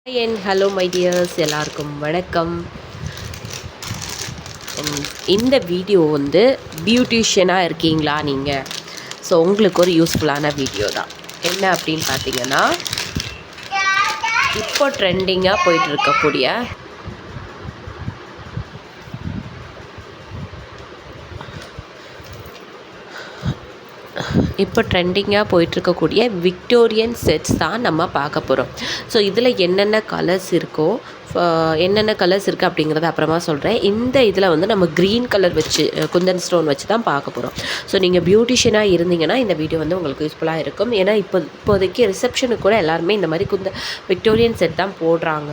Hello my tears, எல்லாருக்கும் வணக்கம். இந்த வீடியோ வந்து பியூட்டிஷியனாக இருக்கீங்களா நீங்கள்? ஸோ உங்களுக்கு ஒரு யூஸ்ஃபுல்லான வீடியோ தான். என்ன அப்படின்னு பார்த்தீங்கன்னா, இப்போ ட்ரெண்டிங்காக போயிட்டு இருக்கக்கூடிய போயிட்டுருக்கக்கூடிய விக்டோரியன் செட்ஸ் தான் நம்ம பார்க்க போகிறோம். ஸோ இதில் என்னென்ன கலர்ஸ் இருக்கோ, என்னென்ன கலர்ஸ் இருக்குது அப்படிங்கிறத அப்புறமா சொல்கிறேன். இந்த இதில் வந்து நம்ம க்ரீன் கலர் வச்சு குந்தன் ஸ்டோன் வச்சு தான் பார்க்க போகிறோம். ஸோ நீங்கள் பியூட்டிஷியனாக இருந்தீங்கன்னா இந்த வீடியோ வந்து உங்களுக்கு யூஸ்ஃபுல்லாக இருக்கும். ஏன்னா இப்போதைக்கு ரிசப்ஷனுக்கு கூட எல்லாருமே இந்த மாதிரி விக்டோரியன் செட் தான் போடுறாங்க.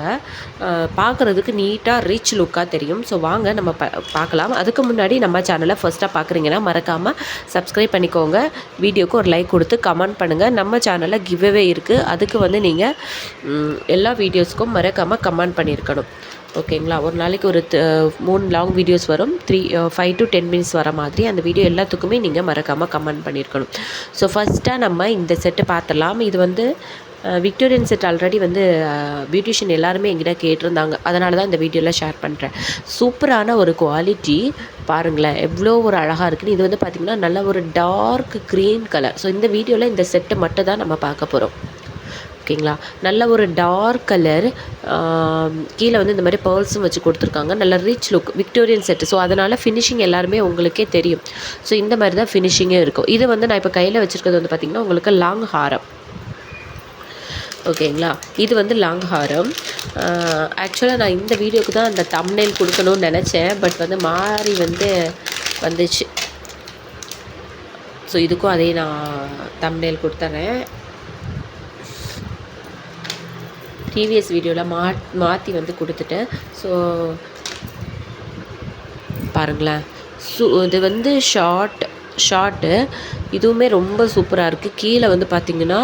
பார்க்குறதுக்கு நீட்டாக ரிச் லுக்காக தெரியும். ஸோ வாங்க நம்ம பார்க்கலாம். அதுக்கு முன்னாடி நம்ம சேனலை ஃபஸ்ட்டாக பார்க்குறீங்கன்னா மறக்காமல் சப்ஸ்கிரைப் பண்ணிக்கோங்க. வீடியோக்கு ஒரு லைக் கொடுத்து கமெண்ட் பண்ணுங்கள். நம்ம சேனலில் கிவ்அவே இருக்குது. அதுக்கு வந்து நீங்கள் எல்லா வீடியோஸ்க்கும் மறக்காமல் கமெண்ட் பண்ணியிருக்கணும். ஓகேங்களா? ஒரு நாளைக்கு ஒரு 3 லாங் வீடியோஸ் வரும். 5 to 10 மினிட்ஸ் வர மாதிரி அந்த வீடியோ எல்லாத்துக்குமே நீங்கள் மறக்காமல் கமெண்ட் பண்ணியிருக்கணும். ஸோ ஃபஸ்ட்டாக நம்ம இந்த செட்டு பார்த்துடலாம். இது வந்து விக்டோரியன் செட் ஆல்ரெடி வந்து பியூட்டிஷியன் எல்லாருமே எங்கிட்ட கேட்டிருந்தாங்க. அதனால தான் இந்த வீடியோவில் ஷேர் பண்ணுறேன். சூப்பரான ஒரு குவாலிட்டி பாருங்களேன், எவ்வளோ ஒரு அழகாக இருக்குன்னு. இது வந்து பார்த்திங்கன்னா நல்ல ஒரு டார்க் க்ரீன் கலர். ஸோ இந்த வீடியோவில் இந்த செட்டு மட்டும் தான் நம்ம பார்க்க போகிறோம். ஓகேங்களா? நல்ல ஒரு டார்க் கலர், கீழே வந்து இந்த மாதிரி பேர்ல்ஸும் வச்சு கொடுத்துருக்காங்க. நல்ல rich look Victorian set. So அதனால் ஃபினிஷிங் எல்லாருமே உங்களுக்கே தெரியும். ஸோ இந்த மாதிரி தான் ஃபினிஷிங்கே இருக்கும். இது வந்து நான் இப்போ கையில் வச்சுருக்கிறது வந்து பார்த்திங்கன்னா உங்களுக்கு லாங் ஹாரம். ஓகேங்களா? இது வந்து லாங் ஹாரம். ஆக்சுவலாக நான் இந்த வீடியோக்கு தான் அந்த தம்ப்நெயில் கொடுக்கணும்னு நினச்சேன். பட் வந்து மாறி வந்துச்சு. ஸோ இதுக்கும் அதே நான் தம்ப்நெயில் கொடுத்துறேன். ப்ரீவியஸ் வீடியோவில் மாற்றி வந்து கொடுத்துட்டேன். ஸோ பாருங்களேன், இது வந்து ஷார்ட்டு இதுவுமே ரொம்ப சூப்பராக இருக்குது. கீழே வந்து பார்த்திங்கன்னா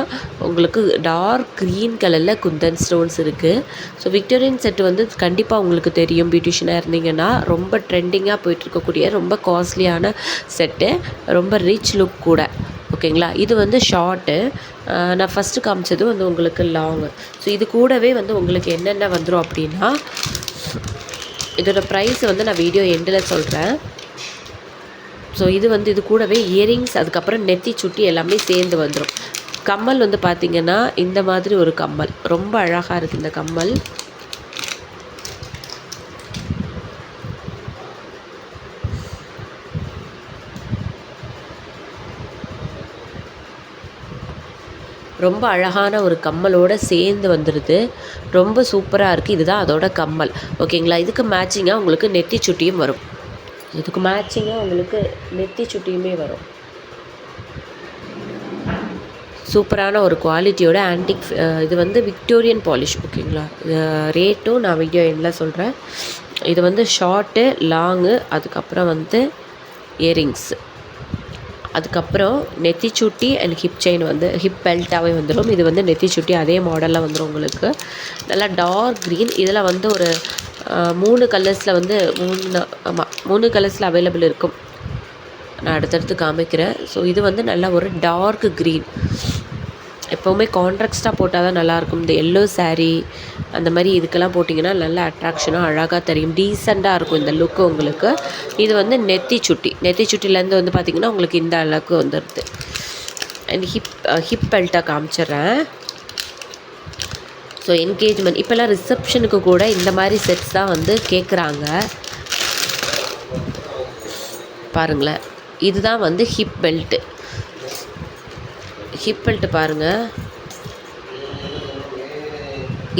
உங்களுக்கு டார்க் க்ரீன் கலரில் குந்தன் ஸ்டோன்ஸ் இருக்குது. ஸோ விக்டோரியன் செட்டு வந்து கண்டிப்பாக உங்களுக்கு தெரியும். பியூட்டிஷியனாக இருந்தீங்கன்னா ரொம்ப ட்ரெண்டிங்காக போயிட்டுருக்கக்கூடிய ரொம்ப காஸ்ட்லியான செட்டு, ரொம்ப ரிச் லுக் கூட. ஓகேங்களா? இது வந்து ஷார்ட்டு. நான் ஃபஸ்ட்டு காமிச்சது வந்து உங்களுக்கு லாங்கு. ஸோ இது கூடவே வந்து உங்களுக்கு என்னென்ன வந்துடும் அப்படின்னா, இதோட ப்ரைஸ் வந்து நான் வீடியோ எண்டில் சொல்கிறேன். ஸோ இது கூடவே இயரிங்ஸ், அதுக்கப்புறம் நெத்தி சுட்டி எல்லாமே சேர்ந்து வந்துடும். கம்மல் வந்து பார்த்திங்கன்னா இந்த மாதிரி ஒரு கம்மல் ரொம்ப அழகாக இருக்குது. இந்த கம்மல் ரொம்ப அழகான ஒரு கம்மலோடு சேர்ந்து வந்துடுது. ரொம்ப சூப்பராக இருக்குது. இதுதான் அதோட கம்மல். ஓகேங்களா? இதுக்கு மேட்சிங்காக உங்களுக்கு நெத்தி சுட்டியும் வரும். இதுக்கு மேட்சிங்காக உங்களுக்கு நெத்தி சுட்டியுமே வரும். சூப்பரான ஒரு குவாலிட்டியோட ஆன்டிக். இது வந்து விக்டோரியன் பாலிஷ். ஓகேங்களா? ரேட்டும் நான் வீடியோ எண்டில் சொல்கிறேன். இது வந்து ஷார்ட்டு, லாங்கு, அதுக்கப்புறம் வந்து இயரிங்ஸு, அதுக்கப்புறம் நெத்தி சுட்டி அண்ட் ஹிப் செயின் வந்து ஹிப் பெல்ட்டாகவே வந்துடும். இது வந்து நெத்தி சுட்டி அதே மாடலில் வந்துடும் உங்களுக்கு. நல்லா டார்க் க்ரீன். இதில் வந்து ஒரு 3 கலர்ஸில் வந்து 3 கலர்ஸில் அவைலபிள் இருக்கும். நான் அடுத்தடுத்து காமிக்கிறேன். ஸோ இது வந்து நல்ல ஒரு டார்க் க்ரீன். எப்போவுமே கான்ட்ராக்ஸ்டாக போட்டால் தான் நல்லாயிருக்கும். இந்த எல்லோ சாரீ அந்த மாதிரி இதுக்கெல்லாம் போட்டிங்கன்னா நல்ல அட்ராக்ஷனாக அழகாக தெரியும். டீசெண்டாக இருக்கும் இந்த லுக்கு உங்களுக்கு. இது வந்து நெத்தி சுட்டிலேருந்து வந்து பார்த்திங்கன்னா உங்களுக்கு இந்த அளவுக்கு வந்துடுது. அண்ட் ஹிப் பெல்ட்டாக காமிச்சிட்றேன். ஸோ என்கேஜ்மெண்ட் இப்போல்லாம் ரிசப்ஷனுக்கு கூட இந்த மாதிரி செட்ஸ் தான் வந்து கேட்குறாங்க. பாருங்களேன், இதுதான் வந்து ஹிப் பெல்ட்டு பாருங்கள்.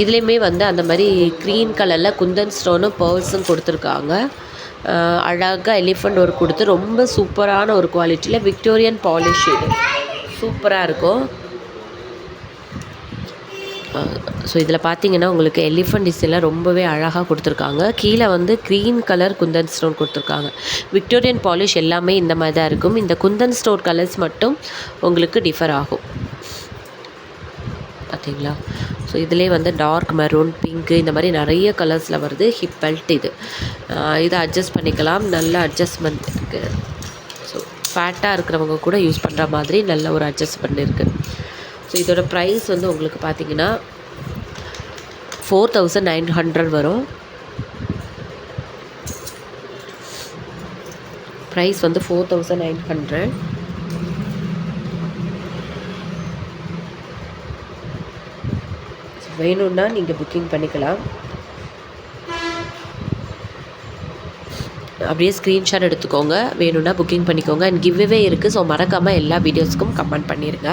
இதுலேயுமே வந்து அந்த மாதிரி க்ரீன் கலரில் குந்தன் ஸ்டோனும் பேர்ல்ஸும் கொடுத்துருக்காங்க. அழகாக எலிஃபண்ட் ஒர்க் கொடுத்து ரொம்ப சூப்பரான ஒரு குவாலிட்டியில் விக்டோரியன் பாலிஷ். இது சூப்பராக இருக்கும். ஸோ இதில் பார்த்தீங்கன்னா உங்களுக்கு எலிஃபண்ட் டிசைனில் ரொம்பவே அழகாக கொடுத்துருக்காங்க. கீழே வந்து க்ரீன் கலர் குந்தன் ஸ்டோன் கொடுத்துருக்காங்க. விக்டோரியன் பாலிஷ் எல்லாமே இந்த மாதிரி தான் இருக்கும். இந்த குந்தன் ஸ்டோன் கலர்ஸ் மட்டும் உங்களுக்கு டிஃபர் ஆகும். பார்த்தீங்களா? ஸோ இதிலே வந்து டார்க் மெரூன், பிங்க்கு இந்த மாதிரி நிறைய கலர்ஸில் வருது. ஹிப் பெல்ட் இதை அட்ஜஸ்ட் பண்ணிக்கலாம். நல்ல அட்ஜஸ்ட்மெண்ட் இருக்குது. ஸோ ஃபேட்டாக இருக்கிறவங்க கூட யூஸ் பண்ணுற மாதிரி நல்ல ஒரு அட்ஜஸ்ட்மெண்ட் இருக்குது. ஸோ இதோட ப்ரைஸ் வந்து உங்களுக்கு பார்த்திங்கன்னா 4900 வரும். ப்ரைஸ் வந்து 4900. வேணும்னா நீங்கள் புக்கிங் பண்ணிக்கலாம். அப்படியே ஸ்க்ரீன்ஷாட் எடுத்துக்கோங்க, வேணும்னா புக்கிங் பண்ணிக்கோங்க. அண்ட் கிவ்அவே இருக்குது. ஸோ மறக்காமல் எல்லா வீடியோஸ்க்கும் கமெண்ட் பண்ணிடுங்க.